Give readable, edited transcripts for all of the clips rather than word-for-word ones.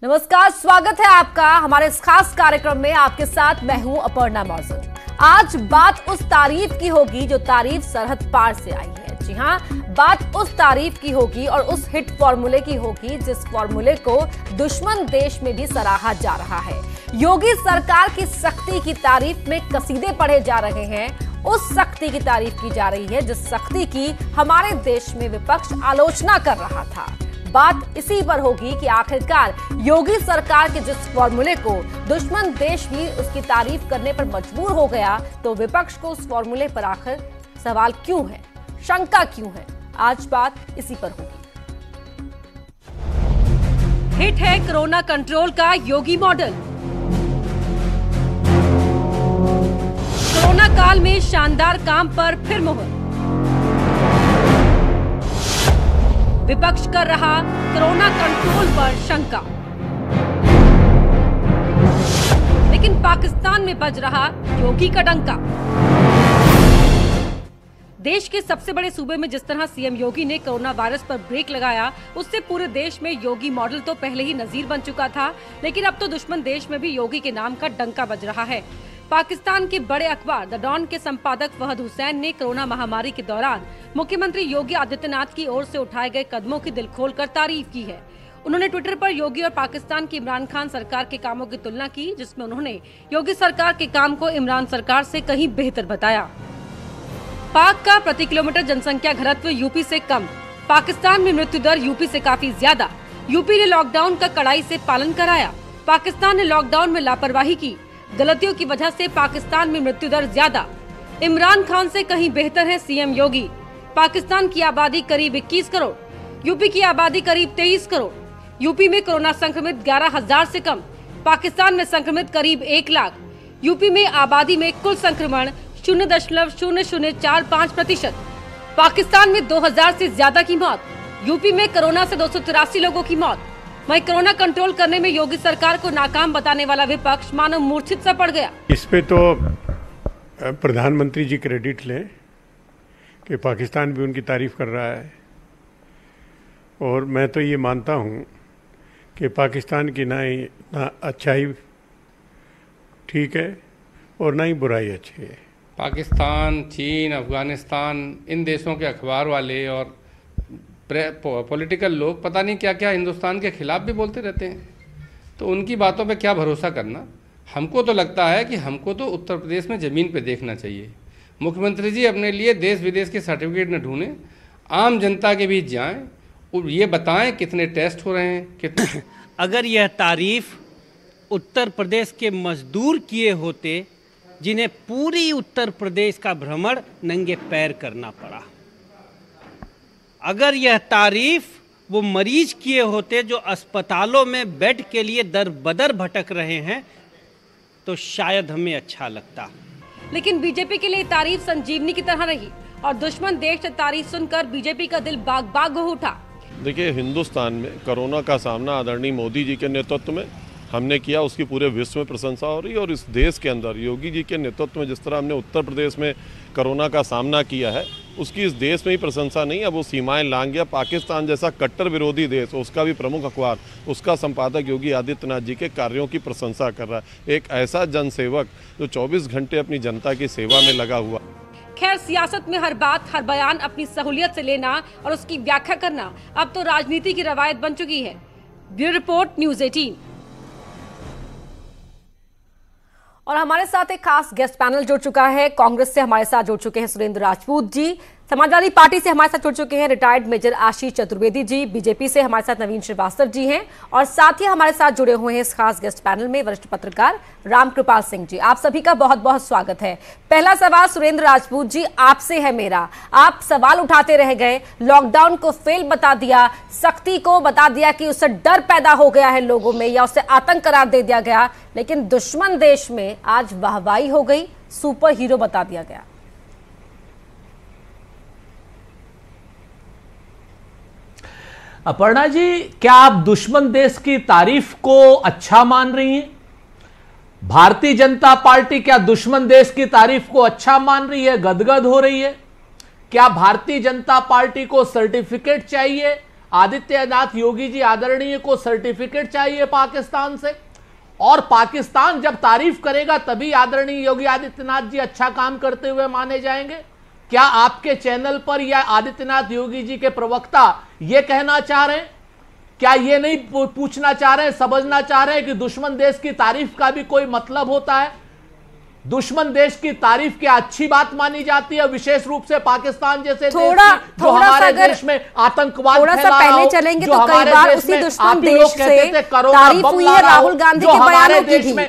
नमस्कार, स्वागत है आपका हमारे इस खास कार्यक्रम में। आपके साथ मैं हूं अपर्णा मौजूद। आज बात उस तारीफ की होगी जो तारीफ सरहद पार से आई है। जी हां, बात उस तारीफ की होगी और उस हिट फॉर्मूले की होगी जिस फॉर्मूले को दुश्मन देश में भी सराहा जा रहा है। योगी सरकार की सख्ती की तारीफ में कसीदे पढ़े जा रहे हैं। उस सख्ती की तारीफ की जा रही है जिस सख्ती की हमारे देश में विपक्ष आलोचना कर रहा था। बात इसी पर होगी कि आखिरकार योगी सरकार के जिस फॉर्मूले को दुश्मन देश भी उसकी तारीफ करने पर मजबूर हो गया, तो विपक्ष को उस फॉर्मूले पर आखिर सवाल क्यों है, शंका क्यों है? आज बात इसी पर होगी। हिट है कोरोना कंट्रोल का योगी मॉडल। कोरोना काल में शानदार काम पर फिर मुहर। विपक्ष कर रहा कोरोना कंट्रोल पर शंका, लेकिन पाकिस्तान में बज रहा योगी का डंका। देश के सबसे बड़े सूबे में जिस तरह सीएम योगी ने कोरोना वायरस पर ब्रेक लगाया, उससे पूरे देश में योगी मॉडल तो पहले ही नजीर बन चुका था, लेकिन अब तो दुश्मन देश में भी योगी के नाम का डंका बज रहा है। पाकिस्तान के बड़े अखबार द डॉन के संपादक फहद हुसैन ने कोरोना महामारी के दौरान मुख्यमंत्री योगी आदित्यनाथ की ओर से उठाए गए कदमों की दिल खोलकर तारीफ की है। उन्होंने ट्विटर पर योगी और पाकिस्तान की इमरान खान सरकार के कामों की तुलना की, जिसमें उन्होंने योगी सरकार के काम को इमरान सरकार से कहीं बेहतर बताया। पाक का प्रति किलोमीटर जनसंख्या घनत्व यूपी से कम, पाकिस्तान में मृत्यु दर यूपी से काफी ज्यादा। यूपी ने लॉकडाउन का कड़ाई से पालन कराया, पाकिस्तान ने लॉकडाउन में लापरवाही की। गलतियों की वजह से पाकिस्तान में मृत्यु दर ज्यादा। इमरान खान से कहीं बेहतर है सीएम योगी। पाकिस्तान की आबादी करीब 21 करोड़, यूपी की आबादी करीब 23 करोड़। यूपी में कोरोना संक्रमित 11,000 से कम, पाकिस्तान में संक्रमित करीब 1 लाख। यूपी में आबादी में कुल संक्रमण 0.0045%। पाकिस्तान में 2000 से ज्यादा की मौत। यूपी में कोरोना से 283 लोगों की मौत। वहीं कोरोना कंट्रोल करने में योगी सरकार को नाकाम बताने वाला विपक्ष मानो मूर्छित सा पड़ गया। इस पे तो प्रधानमंत्री जी क्रेडिट लें कि पाकिस्तान भी उनकी तारीफ कर रहा है, और मैं तो ये मानता हूँ कि पाकिस्तान की ना अच्छाई ठीक है और ना ही बुराई अच्छी है। पाकिस्तान, चीन, अफगानिस्तान, इन देशों के अखबार वाले और पॉलिटिकल लोग पता नहीं क्या क्या हिंदुस्तान के खिलाफ भी बोलते रहते हैं, तो उनकी बातों पे क्या भरोसा करना। हमको तो लगता है कि हमको तो उत्तर प्रदेश में ज़मीन पे देखना चाहिए। मुख्यमंत्री जी अपने लिए देश विदेश के सर्टिफिकेट न ढूंढें, आम जनता के बीच जाएं और ये बताएं कितने टेस्ट हो रहे हैं, कितने। अगर यह तारीफ उत्तर प्रदेश के मजदूर किए होते जिन्हें पूरी उत्तर प्रदेश का भ्रमण नंगे पैर करना पड़ा, अगर यह तारीफ वो मरीज किए होते जो अस्पतालों में बेड के लिए दर बदर भटक रहे हैं, तो शायद हमें अच्छा लगता। लेकिन बीजेपी के लिए तारीफ संजीवनी की तरह रही और दुश्मन देश से तारीफ सुनकर बीजेपी का दिल बाग बाग हो उठा। देखिए, हिंदुस्तान में कोरोना का सामना आदरणीय मोदी जी के नेतृत्व में हमने किया, उसकी पूरे विश्व में प्रशंसा हो रही है। और इस देश के अंदर योगी जी के नेतृत्व में जिस तरह हमने उत्तर प्रदेश में कोरोना का सामना किया है, उसकी इस देश में ही प्रशंसा नहीं, अब वो सीमाएं लांघ गया। पाकिस्तान जैसा कट्टर विरोधी देश, उसका भी प्रमुख अखबार, उसका संपादक योगी आदित्यनाथ जी के कार्यों की प्रशंसा कर रहा है। एक ऐसा जनसेवक जो 24 घंटे अपनी जनता की सेवा में लगा हुआ। खैर, सियासत में हर बात, हर बयान अपनी सहूलियत से लेना और उसकी व्याख्या करना अब तो राजनीति की रवायत बन चुकी है। Bureau report, news 18। और हमारे साथ एक खास गेस्ट पैनल जुड़ चुका है। कांग्रेस से हमारे साथ जुड़ चुके हैं सुरेंद्र राजपूत जी, समाजवादी पार्टी से हमारे साथ जुड़ चुके हैं retired major Ashish Chaturvedi ji, BJP से हमारे साथ नवीन श्रीवास्तव जी हैं, और साथ ही हमारे साथ जुड़े हुए हैं इस खास गेस्ट पैनल में वरिष्ठ पत्रकार रामकृपाल सिंह जी। आप सभी का बहुत बहुत स्वागत है। पहला सवाल सुरेंद्र राजपूत जी आपसे है मेरा। आप सवाल उठाते रह गए, लॉकडाउन को फेल बता दिया, सख्ती को बता दिया कि उससे डर पैदा हो गया है लोगों में या उससे आतंक करार दे दिया गया, लेकिन दुश्मन देश में आज वाहवाही हो गई, सुपर हीरो बता दिया गया। अपर्णा जी, क्या आप दुश्मन देश की तारीफ को अच्छा मान रही हैं? भारतीय जनता पार्टी क्या दुश्मन देश की तारीफ को अच्छा मान रही है, गदगद हो रही है? क्या भारतीय जनता पार्टी को सर्टिफिकेट चाहिए आदित्यनाथ योगी जी आदरणीय को सर्टिफिकेट चाहिए पाकिस्तान से, और पाकिस्तान जब तारीफ करेगा तभी आदरणीय योगी आदित्यनाथ जी अच्छा काम करते हुए माने जाएंगे। क्या आपके चैनल पर या आदित्यनाथ योगी जी के प्रवक्ता यह कहना चाह रहे हैं, क्या ये नहीं पूछना चाह रहे हैं, समझना चाह रहे हैं कि दुश्मन देश की तारीफ का भी कोई मतलब होता है? दुश्मन देश की तारीफ क्या अच्छी बात मानी जाती है, विशेष रूप से पाकिस्तान जैसे थोड़ा देश जो हमारे देश में आतंकवाद थोड़ा सा पहले चलेंगे तो कई बार उसी दुश्मन देश से तारीफ हुई है राहुल गांधी के बयानों की भी।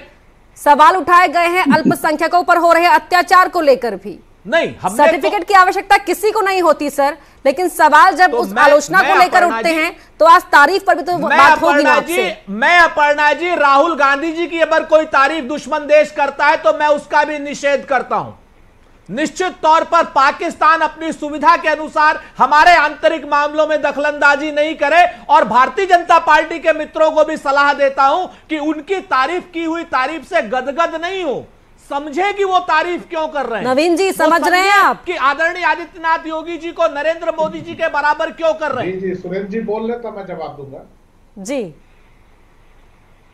सवाल उठाए गए हैं अल्पसंख्यकों पर हो रहे अत्याचार को लेकर भी। नहीं, सर्टिफिकेट की आवश्यकता किसी को नहीं होती सर, लेकिन सवाल जब उस आलोचना को लेकर उठते हैं तो आज तारीफ पर भी तो बात होगी ना आपसे। मैं अपर्णा जी, राहुल गांधी जी की अगर कोई तारीफ दुश्मन देश करता है तो मैं उसका भी निषेध करता हूं। निश्चित तौर पर पाकिस्तान अपनी सुविधा के अनुसार हमारे आंतरिक मामलों में दखलंदाजी नहीं करे, और भारतीय जनता पार्टी के मित्रों को भी सलाह देता हूं कि उनकी तारीफ की हुई तारीफ से गदगद नहीं हो, समझे कि वो तारीफ क्यों कर रहे हैं। नवीन जी समझ रहे हैं आप कि आदरणीय आदित्यनाथ योगी जी को नरेंद्र मोदी जी के बराबर क्यों कर रहे हैं? जी सुरेंद्र जी बोल रहे तो मैं जवाब दूंगा जी।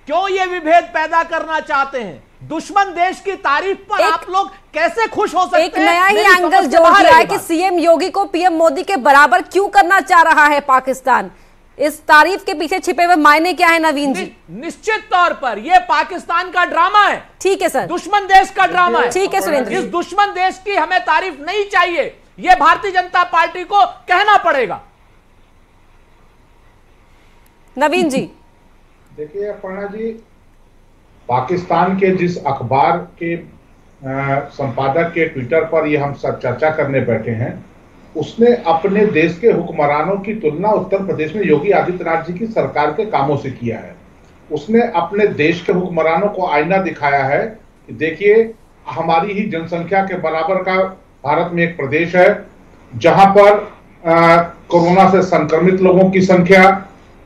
क्यों ये विभेद पैदा करना चाहते हैं? दुश्मन देश की तारीफ पर आप लोग कैसे खुश हो सकते हैं? एक नया ही एंगल जोड़ दिया है कि सीएम योगी को पीएम मोदी के बराबर क्यों करना चाह रहा है पाकिस्तान। इस तारीफ के पीछे छिपे हुए मायने क्या है नवीन जी? निश्चित तौर पर यह पाकिस्तान का ड्रामा है। ठीक है सर, दुश्मन देश का ड्रामा है। ठीक है सुरेंद्र, इस दुश्मन देश की हमें तारीफ नहीं चाहिए, यह भारतीय जनता पार्टी को कहना पड़ेगा। नवीन जी देखिए अपर्णा जी, पाकिस्तान के जिस अखबार के संपादक के ट्विटर पर ये हम सब चर्चा करने बैठे हैं, उसने अपने देश के हुक्मरानों की तुलना उत्तर प्रदेश में योगी आदित्यनाथ जी की सरकार के कामों से किया है। उसने अपने देश के हुक्मरानों को आईना दिखाया है कि देखिए हमारी ही जनसंख्या के बराबर का भारत में एक प्रदेश है जहां पर कोरोना से संक्रमित लोगों की संख्या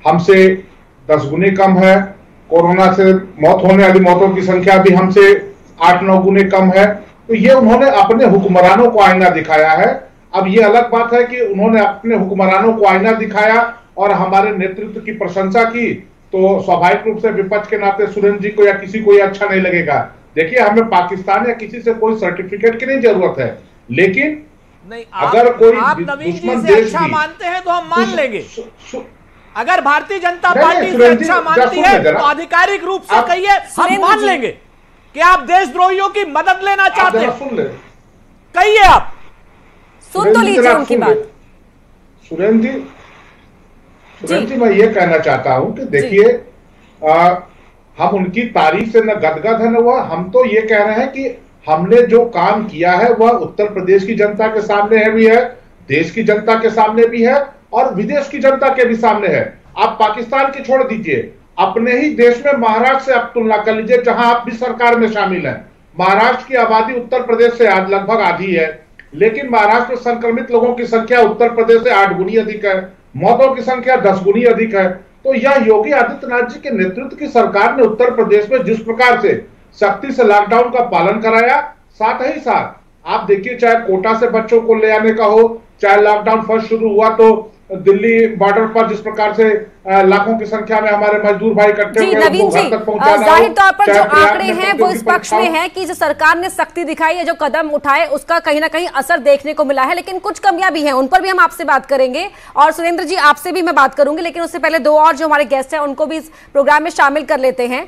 हमसे 10 गुने कम है, कोरोना से मौत होने वाली मौतों की संख्या भी हमसे 8-9 गुने कम है। तो ये उन्होंने अपने हुक्मरानों को आईना दिखाया है। अब ये अलग बात है कि उन्होंने अपने हुक्मरानों को आईना दिखाया और हमारे नेतृत्व की प्रशंसा की, तो स्वाभाविक रूप से विपक्ष के नाते सुरेंद्र जी को या किसी को ये अच्छा नहीं लगेगा। देखिए हमें पाकिस्तान या किसी से कोई सर्टिफिकेट की नहीं जरूरत है, लेकिन नहीं, अगर कोई आप नवीन जी दुश्मन से देश अच्छा भी मानते हैं तो हम मान लेंगे। अगर भारतीय जनता पार्टी से सुरेंद्र जी, अच्छा मानती है तो आधिकारिक रूप से कहिए, हम मान लेंगे कि आप देशद्रोहियों की मदद लेना चाहते हैं। सुन ले, कहिए, आप सुन तो लीजिए उनकी बात। सुरेंद्र जी मैं ये कहना चाहता हूं कि देखिए हम उनकी तारीफ से न गदगद है न हुआ, हम तो ये कह रहे हैं कि हमने जो काम किया है वह उत्तर प्रदेश की जनता के सामने है भी है, देश की जनता के सामने भी है और विदेश की जनता के भी सामने है। आप पाकिस्तान की छोड़ दीजिए, अपने ही देश में महाराष्ट्र से आप तुलना कर लीजिए जहां आप भी सरकार में शामिल हैं। महाराष्ट्र की आबादी उत्तर प्रदेश से लगभग आधी है, लेकिन महाराष्ट्र में संक्रमित लोगों की संख्या उत्तर प्रदेश से 8 गुनी अधिक है, मौतों की संख्या 10 गुनी अधिक है। तो यह योगी आदित्यनाथ जी के नेतृत्व की सरकार ने उत्तर प्रदेश में जिस प्रकार से सख्ती से लॉकडाउन का पालन कराया, साथ ही साथ आप देखिए चाहे कोटा से बच्चों को ले आने का हो, चाहे लॉकडाउन फर्स्ट शुरू हुआ तो दिल्ली बॉर्डर पर जिस प्रकार से लाखों की संख्या में हमारे मजदूर भाई इकट्ठे जी। नवीन जी, जाहिर तौर पर जो आंकड़े हैं वो इस पक्ष में है कि जो सरकार ने सख्ती दिखाई है, जो कदम उठाए, उसका कहीं ना कहीं असर देखने को मिला है, लेकिन कुछ कमियां भी हैं, उन पर भी हम आपसे बात करेंगे। और सुरेंद्र जी आपसे भी मैं बात करूंगी, लेकिन उससे पहले दो और जो हमारे गेस्ट हैं उनको भी इस प्रोग्राम में शामिल कर लेते हैं।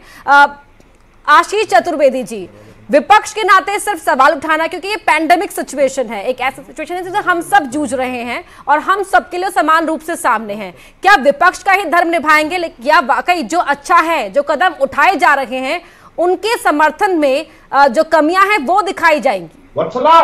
आशीष चतुर्वेदी जी, विपक्ष के नाते सिर्फ सवाल उठाना, क्योंकि ये पैंडेमिक सिचुएशन है, एक ऐसा सिचुएशन है जिससे हम सब जूझ रहे हैं और हम सबके लिए समान रूप से सामने हैं। क्या विपक्ष का ही धर्म निभाएंगे या वाकई जो अच्छा है, जो कदम उठाए जा रहे हैं, उनके समर्थन में जो कमियां हैं वो दिखाई जाएंगी? वत्सला